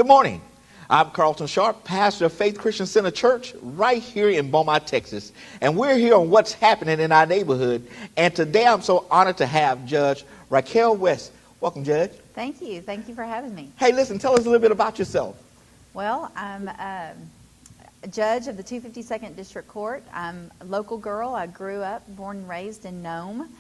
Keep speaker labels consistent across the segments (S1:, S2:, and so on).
S1: Good morning. I'm Carlton Sharp, pastor of Faith Christian Center Church right here in Beaumont, Texas. And we're here on what's happening in our neighborhood. And today I'm so honored to have Judge Raquel West. Welcome, Judge.
S2: Thank you. Thank you for having me.
S1: Hey, listen, tell us a little bit about yourself.
S2: Well, I'm a judge of the 252nd District Court. I'm a local girl. I grew up, born and raised in Nome,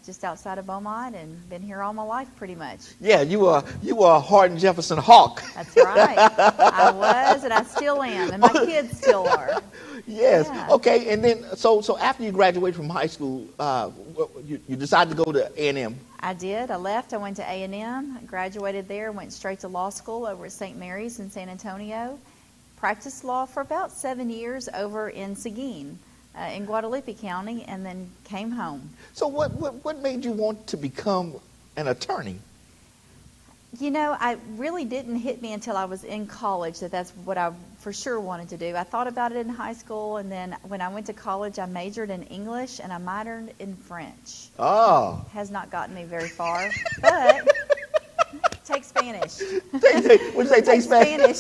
S2: just outside of Beaumont, and been here all my life pretty much.
S1: Yeah, you were a Hardin Jefferson hawk.
S2: That's right. I was, and I still am, and my kids still are.
S1: Yes.
S2: Yeah.
S1: Okay. And then, so after you graduated from high school, you decided to go to A&M.
S2: I did. I left. I went to A&M, graduated there, went straight to law school over at St. Mary's in San Antonio. Practiced law for about 7 years over in Seguin, in Guadalupe County, and then came home.
S1: So what made you want to become an attorney?
S2: You know, I really didn't hit me until I was in college that that's what I for sure wanted to do. I thought about it in high school, and then when I went to college, I majored in English and I minored in French.
S1: Oh.
S2: Has not gotten me very far, but take Spanish.
S1: What'd you say, take Spanish?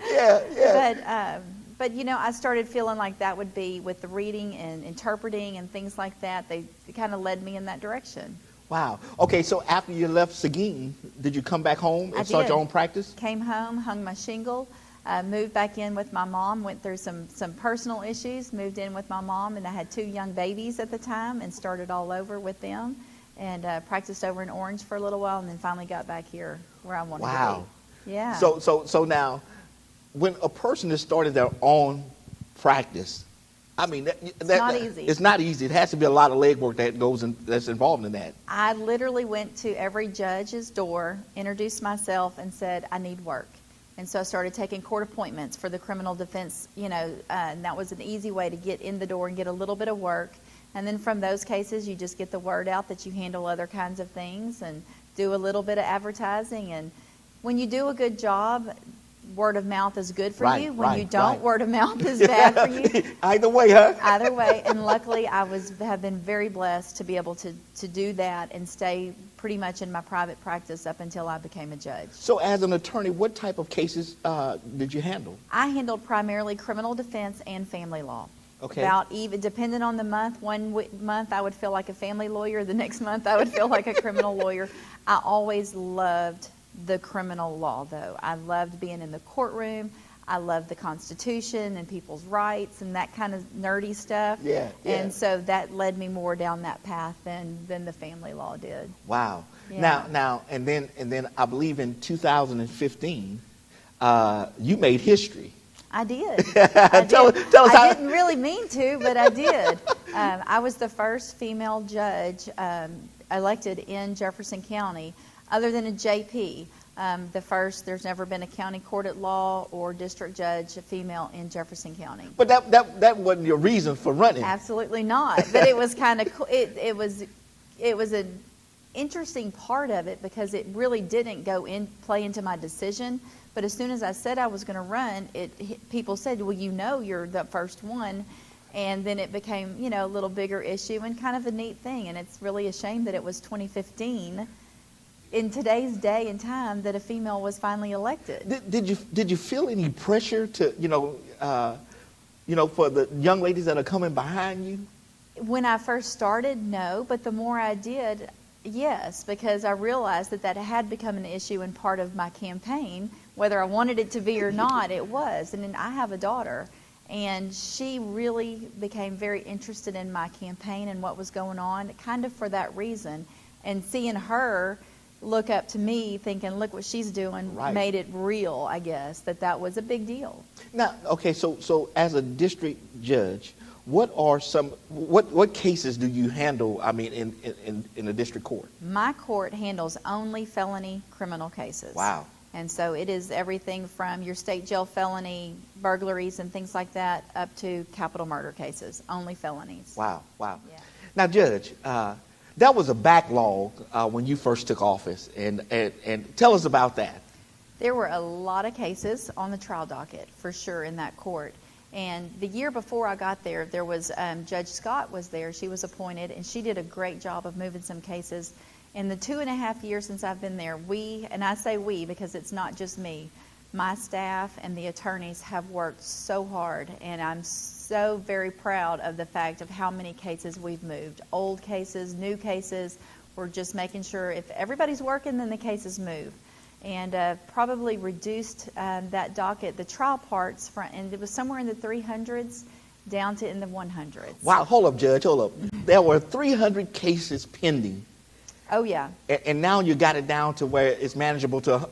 S1: Yeah.
S2: But you know, I started feeling like that would be with the reading and interpreting and things like that. They kind of led me in that direction.
S1: Wow. Okay, so after you left Seguin, did you come back home and start your own practice?
S2: Came home, hung my shingle, moved back in with my mom, went through some personal issues, moved in with my mom, and I had 2 young babies at the time and started all over with them and practiced over in Orange for a little while and then finally got back here where I wanted to be. Yeah.
S1: So now, when a person has started their own practice, I mean,
S2: it's not easy.
S1: It's not easy. It has to be a lot of legwork that's involved in that.
S2: I literally went to every judge's door, introduced myself, and said, I need work. And so I started taking court appointments for the criminal defense, and that was an easy way to get in the door and get a little bit of work. And then from those cases, you just get the word out that you handle other kinds of things and do a little bit of advertising. And when you do a good job, word of mouth is good for you. When you don't, word of mouth is bad for you.
S1: Either way, huh?
S2: Either way. And luckily, have been very blessed to be able to do that and stay pretty much in my private practice up until I became a judge.
S1: So as an attorney, what type of cases did you handle?
S2: I handled primarily criminal defense and family law.
S1: Okay.
S2: About even, depending on the month, one month I would feel like a family lawyer, the next month I would feel like a criminal lawyer. I always loved the criminal law, though. I loved being in the courtroom. I loved the Constitution and people's rights and that kind of nerdy stuff.
S1: Yeah.
S2: And so that led me more down that path than the family law did.
S1: Wow.
S2: Yeah.
S1: Now, and then I believe in 2015, you made history.
S2: I did.
S1: Tell us how.
S2: I didn't really mean to, but I did. I was the first female judge elected in Jefferson County, other than a JP. The first, there's never been a county court at law or district judge, a female in Jefferson County.
S1: But that wasn't your reason for running.
S2: Absolutely not. But it was kind of cool. It was an interesting part of it because it really didn't play into my decision. But as soon as I said I was going to run, people said, well, you're the first one. And then it became, a little bigger issue and kind of a neat thing. And it's really a shame that it was 2015 in today's day and time that a female was finally elected.
S1: Did you feel any pressure to, for the young ladies that are coming behind you?
S2: When I first started, no. But the more I did, yes, because I realized that had become an issue and part of my campaign. Whether I wanted it to be or not, it was. And then I have a daughter, and she really became very interested in my campaign and what was going on, kind of for that reason. And seeing her look up to me, thinking, look what she's doing, made it real, I guess, that was a big deal.
S1: Now, okay, so as a district judge, what cases do you handle, in the district court?
S2: My court handles only felony criminal cases.
S1: Wow.
S2: And so it is everything from your state jail felony, burglaries and things like that, up to capital murder cases, only felonies.
S1: Wow.
S2: Yeah.
S1: Now, Judge, that was a backlog when you first took office, and tell us about that.
S2: There were a lot of cases on the trial docket, for sure, in that court. And the year before I got there, there was Judge Scott was there. She was appointed, and she did a great job of moving some cases. In the 2.5 years since I've been there, and I say we because it's not just me, my staff and the attorneys have worked so hard, and I'm so very proud of the fact of how many cases we've moved. Old cases, new cases. We're just making sure if everybody's working, then the cases move. And probably reduced that docket, the trial parts, and it was somewhere in the 300s down to in the 100s.
S1: Wow, hold up, Judge, hold up. There were 300 cases pending.
S2: Oh, yeah.
S1: And now you got it down to where it's manageable to...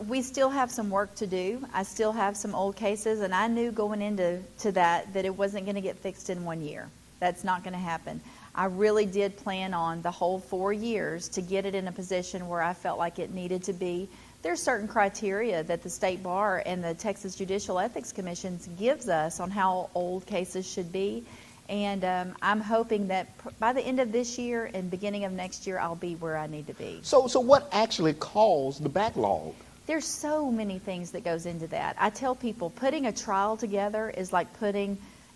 S2: We still have some work to do. I still have some old cases, and I knew going into that it wasn't going to get fixed in 1 year. That's not going to happen. I really did plan on the whole 4 years to get it in a position where I felt like it needed to be. There's certain criteria that the State Bar and the Texas Judicial Ethics Commission gives us on how old cases should be. And I'm hoping that by the end of this year and beginning of next year, I'll be where I need to be.
S1: So what actually caused the backlog?
S2: There's so many things that goes into that. I tell people putting a trial together is like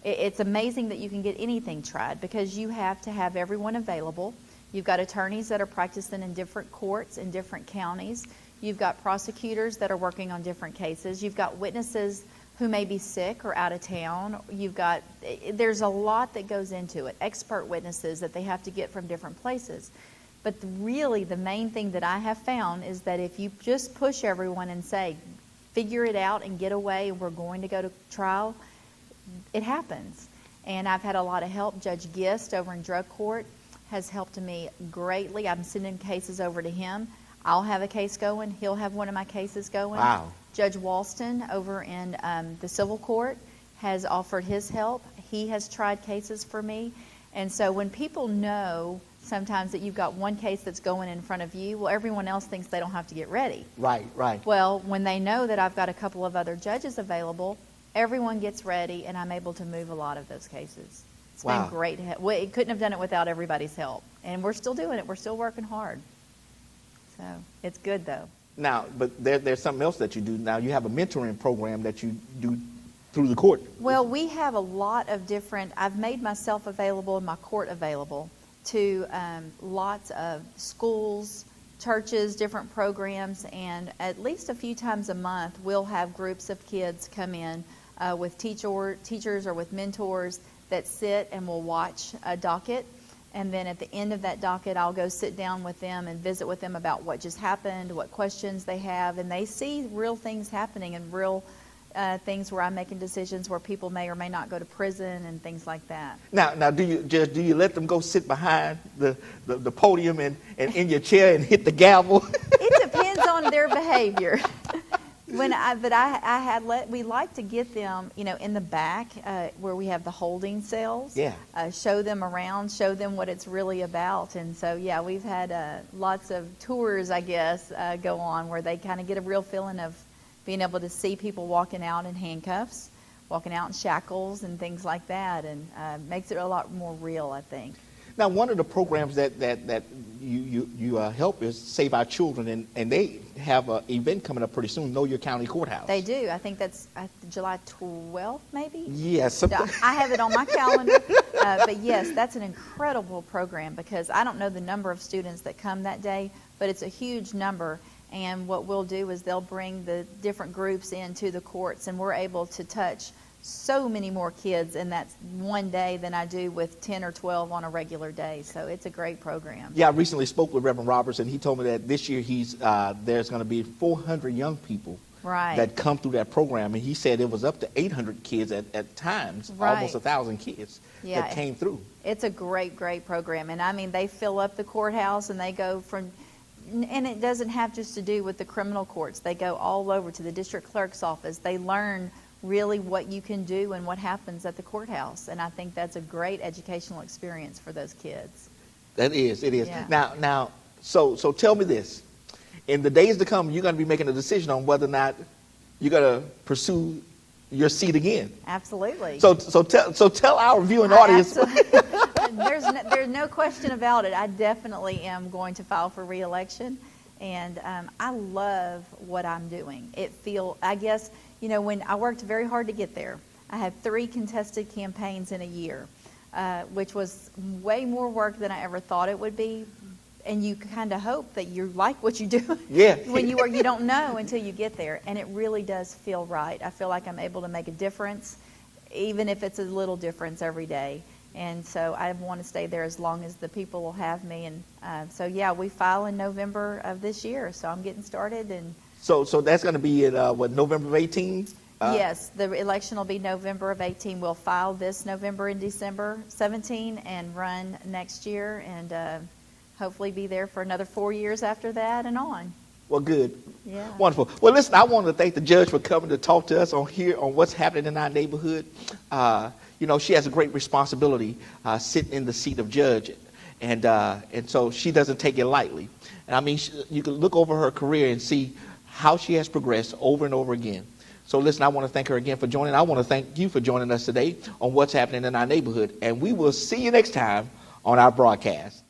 S2: it's amazing that you can get anything tried because you have to have everyone available. You've got attorneys that are practicing in different courts in different counties. You've got prosecutors that are working on different cases. You've got witnesses who may be sick or out of town. There's a lot that goes into it. Expert witnesses that they have to get from different places. But really the main thing that I have found is that if you just push everyone and say, figure it out and get away and we're going to go to trial, it happens. And I've had a lot of help. Judge Gist over in drug court has helped me greatly. I'm sending cases over to him. I'll have a case going. He'll have one of my cases going.
S1: Wow.
S2: Judge Walston over in the civil court has offered his help. He has tried cases for me. And so when people know sometimes that you've got one case that's going in front of you, well, everyone else thinks they don't have to get ready.
S1: Right.
S2: Well, when they know that I've got a couple of other judges available, everyone gets ready, and I'm able to move a lot of those cases. It's been great. We couldn't have done it without everybody's help. And we're still doing it. We're still working hard. So it's good, though.
S1: Now, but there's something else that you do. Now, you have a mentoring program that you do through the court.
S2: Well, we have a lot of I've made myself available and my court available to lots of schools, churches, different programs, and at least a few times a month, we'll have groups of kids come in with teachers or with mentors that sit and will watch a docket. And then at the end of that docket, I'll go sit down with them and visit with them about what just happened, what questions they have, and they see real things happening and real things where I'm making decisions where people may or may not go to prison and things like that.
S1: Now, do you let them go sit behind the podium and in your chair and hit the gavel?
S2: It depends on their behavior. We like to get them, in the back where we have the holding cells.
S1: Yeah.
S2: Show them around, show them what it's really about, and so we've had lots of tours, I guess, go on where they kind of get a real feeling of being able to see people walking out in handcuffs, walking out in shackles, and things like that, and makes it a lot more real, I think.
S1: Now, one of the programs that you help is Save Our Children, and they have an event coming up pretty soon, Know Your County Courthouse.
S2: They do. I think that's July 12th, maybe?
S1: Yes.
S2: I have it on my calendar. But yes, that's an incredible program because I don't know the number of students that come that day, but it's a huge number. And what we'll do is they'll bring the different groups into the courts, and we're able to touch so many more kids in that one day than I do with 10 or 12 on a regular day. So it's a great program. Yeah,
S1: I recently spoke with Reverend Roberts, and he told me that this year there's going to be 400 young people that come through that program. And he said it was up to 800 kids at times, almost 1,000 kids that came through.
S2: It's a great, great program. And I mean, they fill up the courthouse and they go from... And it doesn't have just to do with the criminal courts. They go all over to the district clerk's office. They learn really what you can do and what happens at the courthouse. And I think that's a great educational experience for those kids.
S1: It is.
S2: Yeah.
S1: Now, so tell me this. In the days to come, you're going to be making a decision on whether or not you're going to pursue your seat again.
S2: Absolutely.
S1: So tell our viewing audience.
S2: There's no question about it. I definitely am going to file for re-election, and I love what I'm doing. I guess, when I worked very hard to get there. I had 3 contested campaigns in a year, which was way more work than I ever thought it would be. and you kind of hope that you like what you do.
S1: Yeah.
S2: When you don't know until you get there, and it really does feel right. I feel like I'm able to make a difference, even if it's a little difference every day. And so I want to stay there as long as the people will have me. And so yeah, we file in November of this year. So I'm getting started. And
S1: So that's going to be in November of 18?
S2: yes, the election will be November of 18. We'll file this November and December 17 and run next year, and hopefully be there for another 4 years after that and on.
S1: Well, good.
S2: Yeah.
S1: Wonderful. Well, listen, I want to thank the judge for coming to talk to us on what's happening in our neighborhood. She has a great responsibility sitting in the seat of judge, and so she doesn't take it lightly. And I mean, you can look over her career and see how she has progressed over and over again. So listen, I want to thank her again for joining. I want to thank you for joining us today on what's happening in our neighborhood. And we will see you next time on our broadcast.